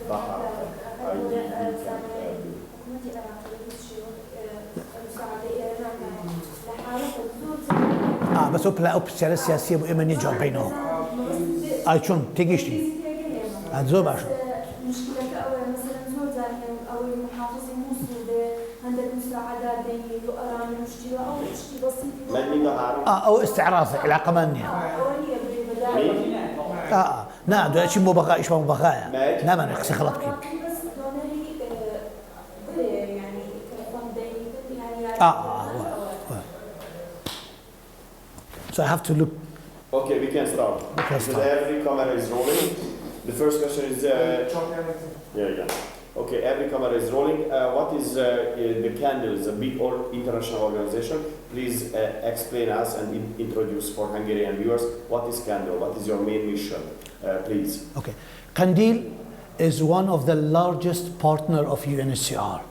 BAHARKA IDP CAMP ERBIL. بس لا أبصر السياسية مؤمن يجوا بينهم. شون تيجيش لي. هتزوج عشان. مشكلة أول مثلاً زور زاهيم أو المحافظة موصولة عندك مساعدات دينية وأرامل مشكلة أو شيء بسيط. من BAHARKA؟ أو استعراض العلاقة مانية. نعم ده شيء مو بغاء إيش مو بغاء. نعم أنا أخسر خلاص كده. So I have to look. Okay, we can start. Because every camera is rolling. The first question is. Yeah. Okay, every camera is rolling. What is the Candle? Is a big international organization. Please explain us and introduce for Hungarian viewers what is Candle. What is your main mission, please? Okay, Candle is one of the largest partner of UNHCR.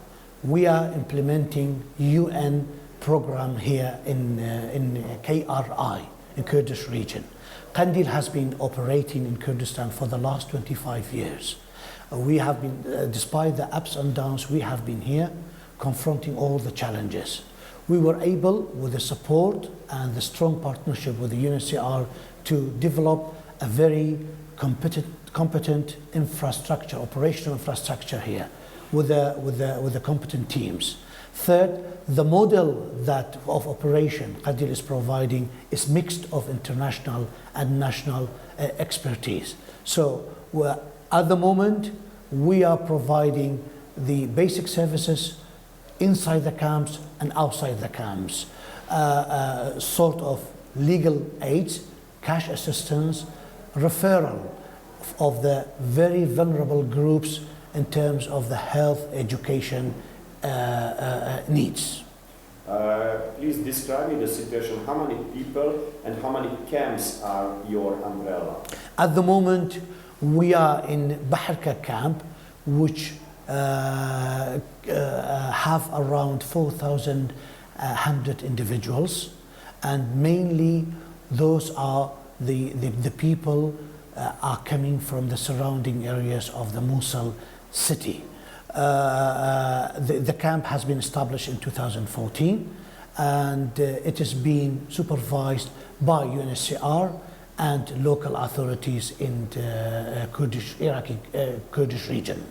We are implementing UN program here in KRI, in Kurdish region. Candle has been operating in Kurdistan for the last 25 years. We have been, despite the ups and downs, we have been here confronting all the challenges. We were able, with the support and the strong partnership with the UNHCR, to develop a very competent infrastructure, operational infrastructure here, with the competent teams. Third, the model that of operation Candle is providing is mixed of international and national expertise. So at the moment, we are providing the basic services inside the camps and outside the camps, sort of legal aids, cash assistance, referral of the very vulnerable groups in terms of the health, education needs. Please describe me the situation. How many people and how many camps are your umbrella? At the moment, we are in BAHARKA camp, which have around 4,100 individuals, and mainly those are the people are coming from the surrounding areas of the Mosul city. The camp has been established in 2014, and it is being supervised by UNHCR and local authorities in the Iraqi Kurdish region.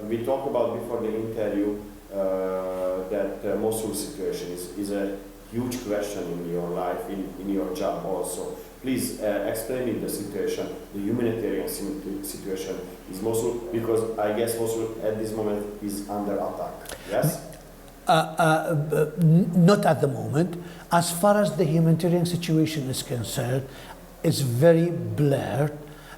We talked about before the interview that Mosul situation is a huge question in your life, in your job also. Please explain me the situation, the humanitarian situation is Mosul, because I guess Mosul at this moment is under attack, yes? Not at the moment. As far as the humanitarian situation is concerned, it's very blurred,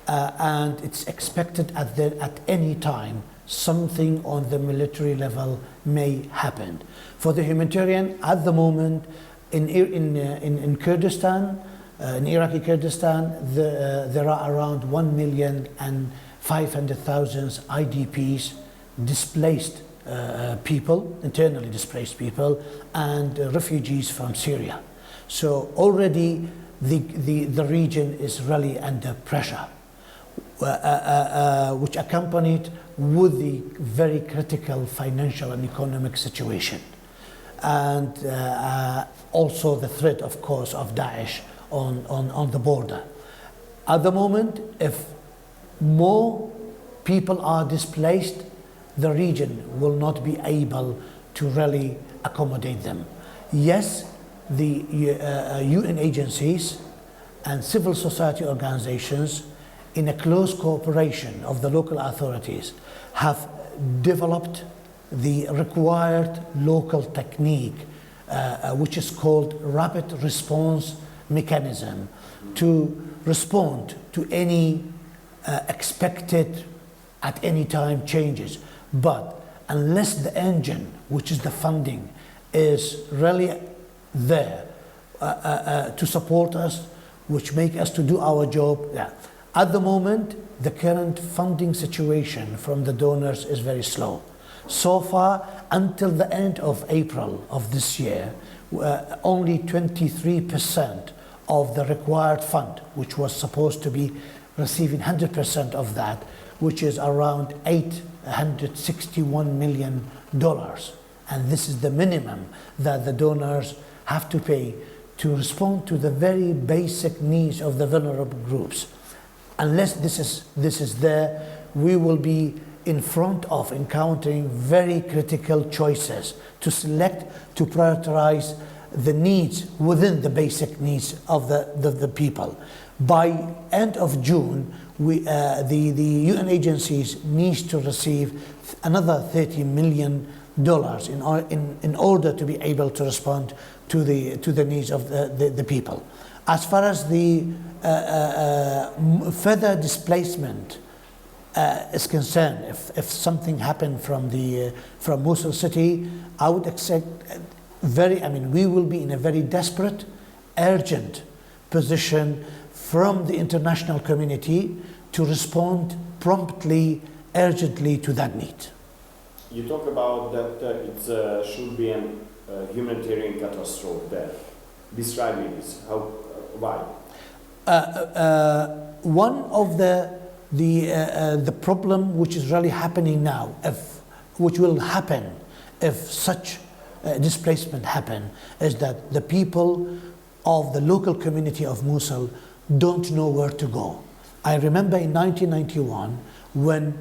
and it's expected at any time something on the military level may happen. For the humanitarian, at the moment, in Kurdistan, in Iraqi Kurdistan, there are around 1,500,000 IDPs, displaced people, internally displaced people, and refugees from Syria. So already the region is really under pressure, which accompanied with the very critical financial and economic situation, and also the threat, of course, of Daesh on the border. At the moment, if more people are displaced, the region will not be able to really accommodate them. Yes, the UN agencies and civil society organizations, in a close cooperation of the local authorities, have developed the required local technique, which is called rapid response mechanism, to respond to any expected at any time changes. But unless the engine, which is the funding, is really there to support us, which make us to do our job, at the moment, the current funding situation from the donors is very slow. So far, until the end of April of this year, only 23% of the required fund, which was supposed to be receiving 100% of that, which is around $861 million. And this is the minimum that the donors have to pay to respond to the very basic needs of the vulnerable groups. Unless this is there, we will be in front of encountering very critical choices to select, to prioritize the needs within the basic needs of the people. By end of June, the UN agencies need to receive another $30 million in order to be able to respond to the needs of the people. As far as the further displacement is concerned, if something happened from Mosul city, I would expect we will be in a very desperate, urgent position from the international community to respond promptly, urgently to that need. You talk about that it should be a humanitarian catastrophe there. Describe me this. Why? One of the problem which is really happening now, which will happen if such displacement happen, is that the people of the local community of Mosul don't know where to go. I remember in 1991 when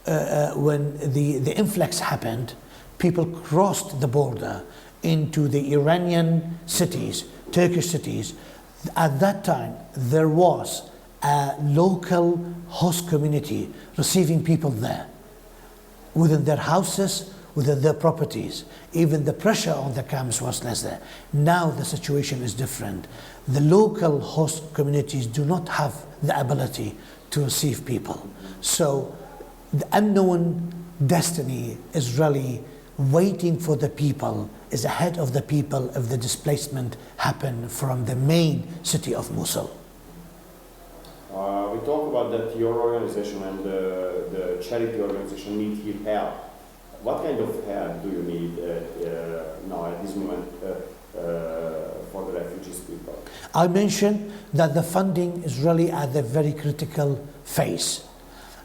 the influx happened, people crossed the border into the Iranian cities, Turkish cities. At that time, there was a local host community receiving people there, within their houses, within their properties. Even the pressure on the camps was less there. Now the situation is different. The local host communities do not have the ability to receive people. So the unknown destiny is really waiting for the people, is ahead of the people if the displacement happen from the main city of Mosul. We talk about that your organization and the charity organization need here help. What kind of help do you need now at this moment for the refugees people? I mentioned that the funding is really at the very critical phase.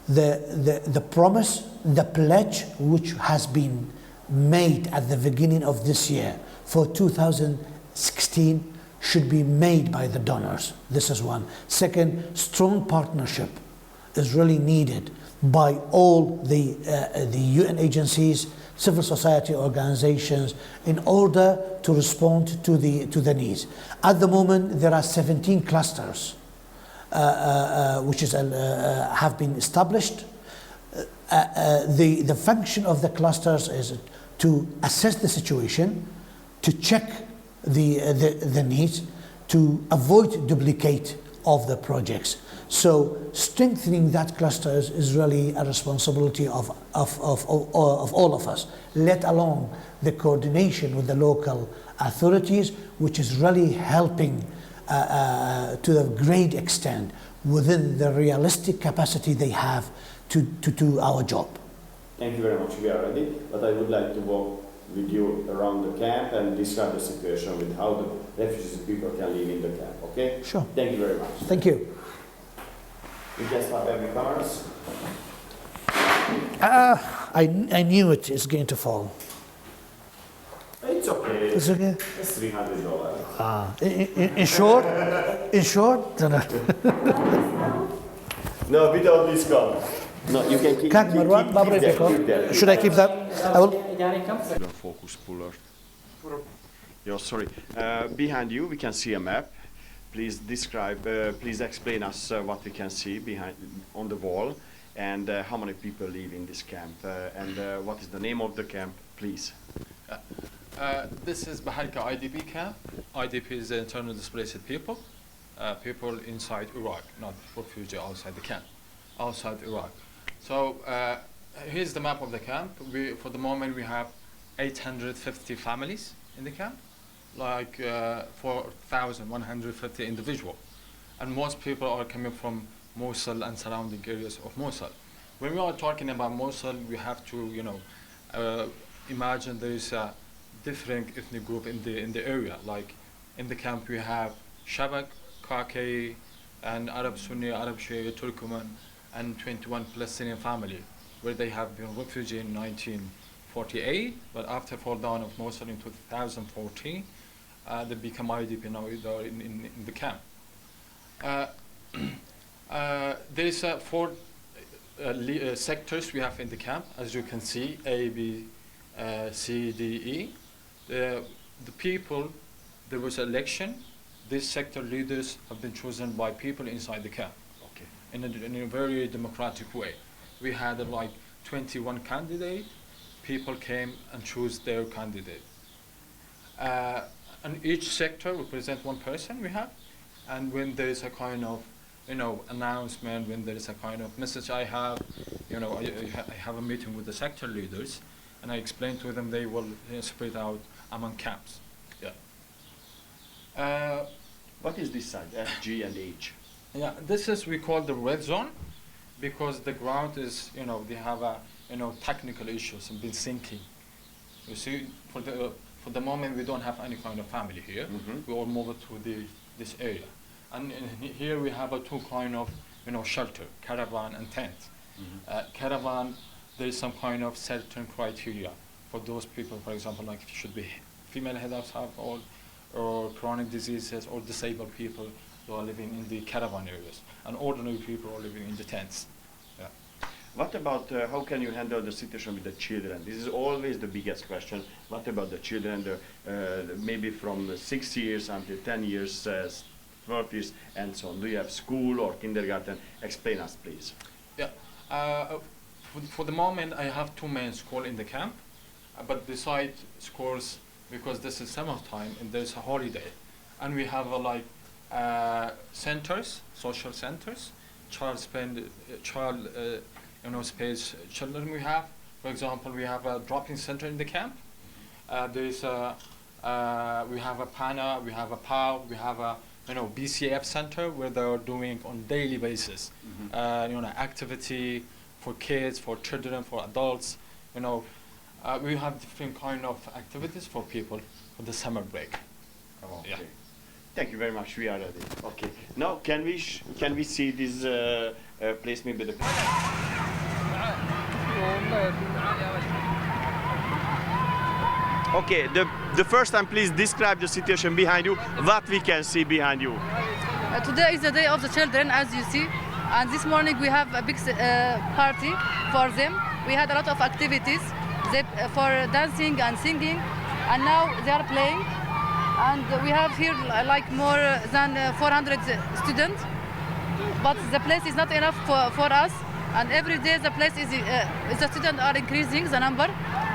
The promise, the pledge which has been made at the beginning of this year for 2016 should be made by the donors. This is one. Second, strong partnership is really needed by all the UN agencies, civil society organizations, in order to respond to the needs. At the moment, there are 17 clusters which have been established. The function of the clusters is to assess the situation, to check the needs, to avoid duplicate of the projects. So strengthening that clusters is really a responsibility of all of us, let alone the coordination with the local authorities, which is really helping to a great extent within the realistic capacity they have to do our job. Thank you very much. We are ready, but I would like to walk with you around the camp and describe the situation with how the refugees people can live in the camp, okay? Sure. Thank you very much. Thank you. You can start every cameras. I knew it is going to fall. It's okay. It's okay? It's $300. In short? In short? No, without discount. No, you can keep that. Should I keep that? I will. Focus puller. Yeah, sorry. Behind you, we can see a map. Please describe, please explain us what we can see behind on the wall, and how many people live in this camp, and what is the name of the camp, please. This is BAHARKA IDP CAMP. IDP is the internally displaced people, people inside Iraq, not refugees outside the camp, outside Iraq. So here's the map of the camp. For the moment, we have 850 families in the camp, like 4,150 individuals. And most people are coming from Mosul and surrounding areas of Mosul. When we are talking about Mosul, we have to, imagine there is a different ethnic group in the area. Like in the camp, we have Shabak, Kaki, and Arab Sunni, Arab Shia, Turkoman, and 21 Palestinian family, where they have been refugee in 1948, but after fall down of Mosul in 2014, they become IDP now in the camp. There is 4 sectors we have in the camp, as you can see, A, B, C, D, E. The people, there was an election. These sector leaders have been chosen by people inside the camp, okay, in a very democratic way. We had like 21 candidates. People came and chose their candidate. And each sector represents 1 person we have. And when there is a kind of, announcement, when there is a kind of message I have, I have a meeting with the sector leaders, and I explain to them they will spread out among camps. Yeah. What is this side, F, G, and H? Yeah, this is we call the red zone, because the ground is, they have a, technical issues and been sinking. You see, for the moment we don't have any kind of family here. Mm-hmm. We all move to this area. And here we have 2 kind of, shelter, caravan and tent. Mm-hmm. Caravan, there is some kind of certain criteria for those people, for example, like it should be female head of household, or chronic diseases, or disabled people who are living in the caravan areas, and ordinary people are living in the tents. Yeah. What about how can you handle the situation with the children? This is always the biggest question. What about the children, maybe from 6 years until 10 years, 30s, and so on? Do you have school or kindergarten? Explain us, please. Yeah. For the moment, I have 2 main schools in the camp, but beside schools, because this is summertime and there's a holiday, and we have centers, social centers, space children we have. For example, we have a drop-in center in the camp. We have a PANA, we have a POW, we have a BCF center where they are doing on daily basis, mm-hmm. Activity for kids, for children, for adults. We have different kind of activities for people for the summer break. Okay. Yeah. Thank you very much. We are ready. Okay. Now, can we see this place maybe the? Okay. The first time, please describe the situation behind you. What we can see behind you. Today is the day of the children, as you see, and this morning we have a big party for them. We had a lot of activities for dancing and singing, and now they are playing. And we have here like more than 400 students, but the place is not enough for us. And every day the place the students are increasing the number,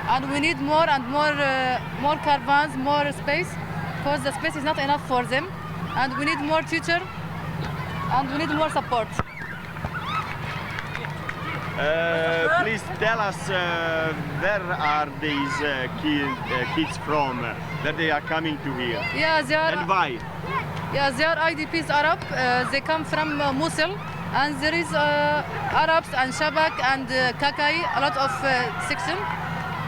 and we need more and more caravans, more space, because the space is not enough for them, and we need more teachers, and we need more support. Please tell us where are these kids from? Where they are coming to here? Yeah, they are. And why? Yeah, they are IDPs Arab. They come from Mosul, and there is Arabs and Shabak and Kakai, a lot of section,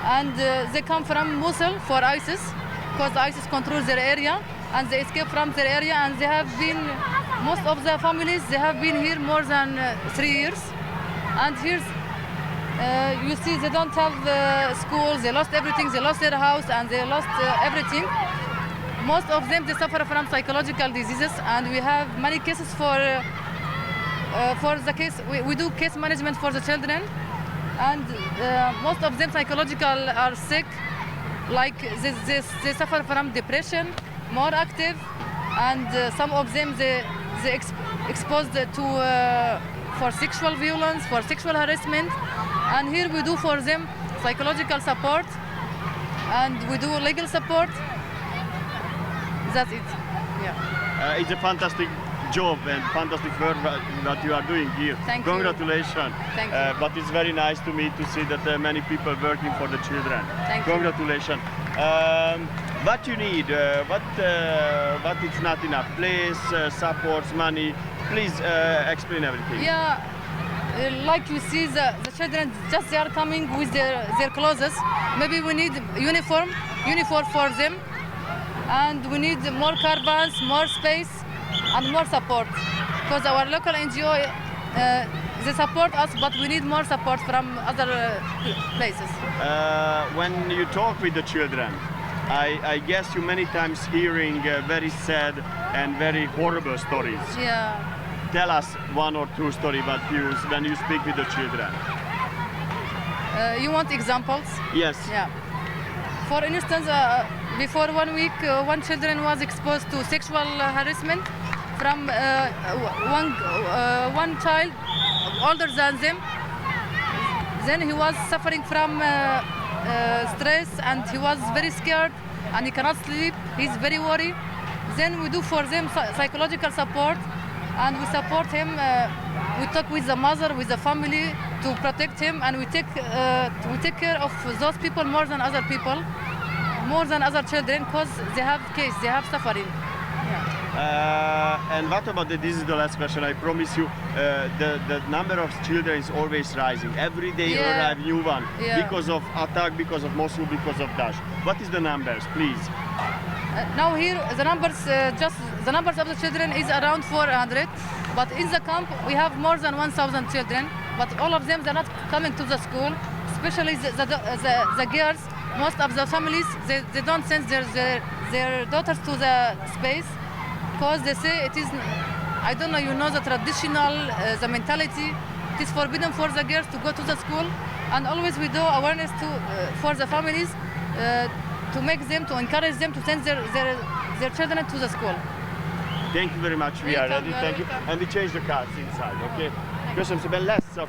and they come from Mosul for ISIS, because ISIS controls their area, and they escape from their area, and they have been, most of the families, they have been here more than 3 years. And here, you see, they don't have schools, they lost everything, they lost their house, and they lost everything. Most of them, they suffer from psychological diseases, and we have many cases for the case. We do case management for the children, and most of them psychological are sick, like they suffer from depression, more active, and some of them, they exposed to for sexual violence, for sexual harassment, and here we do for them psychological support, and we do legal support. That's it. Yeah. It's a fantastic job and fantastic work that you are doing here. Thank you. Congratulations. Thank you. But it's very nice to me to see that many people working for the children. Thank you. Congratulations. What you need? What it's not enough? Place, supports, money. Please explain everything. Yeah, like you see, the children just they are coming with their clothes. Maybe we need uniform for them, and we need more caravans, more space, and more support. Because our local NGO they support us, but we need more support from other places. When you talk with the children, I guess you many times hearing very sad and very horrible stories. Yeah. Tell us one or two stories about you when you speak with the children. You want examples? Yes. Yeah. For instance, before 1 week, one children was exposed to sexual harassment from one child older than them. Then he was suffering from stress and he was very scared and he cannot sleep. He's very worried. Then we do for them psychological support and we support him. We talk with the mother, with the family to protect him, and we take care of those people more than other people, more than other children, because they have case, they have suffering. Yeah. And what about this is the last question, I promise you, the number of children is always rising. Every day arrive new one, because of attack, because of Mosul, because of Daesh. What is the numbers, please? Now here, the numbers, the numbers of the children is around 400, but in the camp we have more than 1,000 children, but all of them, they're not coming to the school, especially the girls. Most of the families, they don't send their daughters to the space, because they say it is, I don't know, you know, the traditional, the mentality, it is forbidden for the girls to go to the school, and always we do awareness for the families, to make them, to encourage them to send their children to the school. Thank you very much, we are ready, thank you. And we change the cards inside, okay? Köszönöm szépen, lesz a